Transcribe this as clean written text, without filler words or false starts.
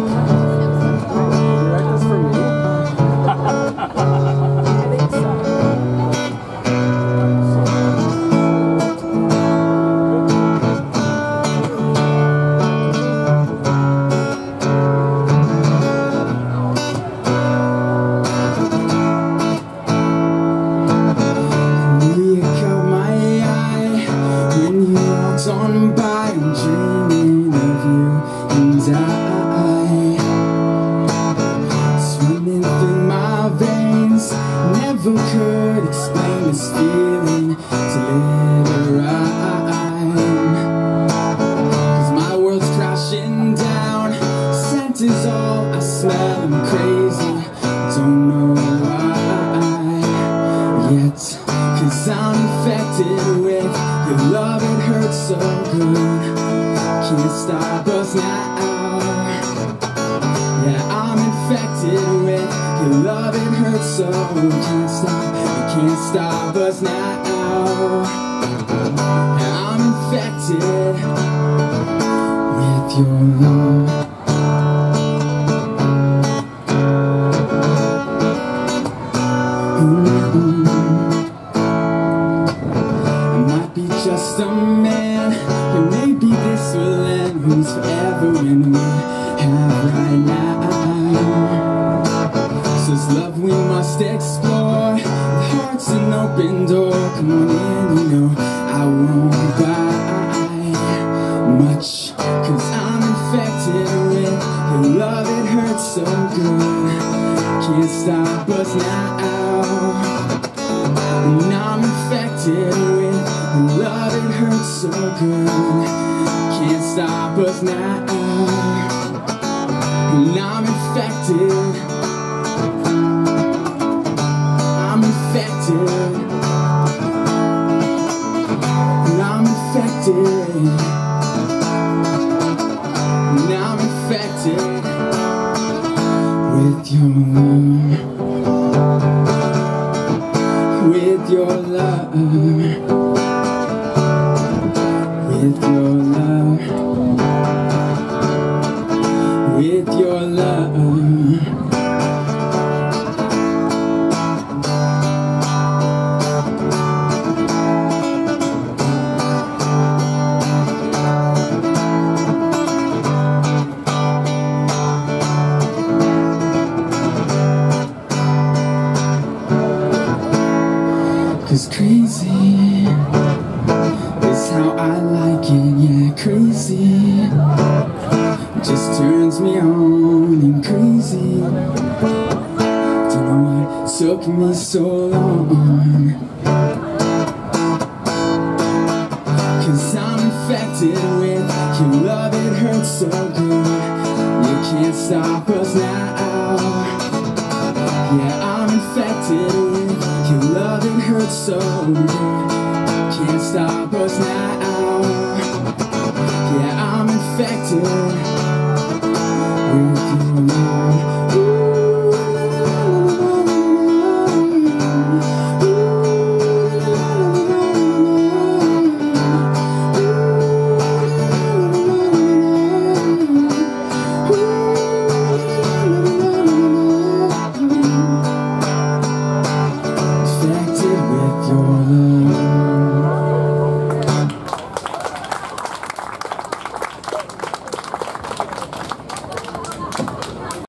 write this for me? I think so. On by, I'm dreaming of you and I, swimming through my veins. Never could explain this feeling to live a rhyme. 'Cause my world's crashing down, scent is all I smell. I'm crazy, don't know why yet. 'Cause I'm infected with your love, it hurts so good. Can't stop us now. Yeah, I'm infected with your love, it hurts so good. Can't stop us now. Yeah, I'm infected with your love. Just a man, and maybe this will end. Who's forever when we have right now? Says love we must explore. The heart's an open door. Come on in, you know I won't buy much. 'Cause I'm infected with your love, it hurts so good. Can't stop us now. And I'm infected with your love, it hurts so good. Can't stop us now. And I'm infected. I'm infected. And I'm infected. And I'm infected with your love. With your love, with your love, with your love. 'Cause crazy is how I like it, yeah, crazy just turns me on, and crazy don't know what took me so long. 'Cause I'm infected with your love, it hurts so good. You can't stop us now. Yeah, I'm infected with your love, it hurts so good. Can't stop us now. Yeah, I'm infected.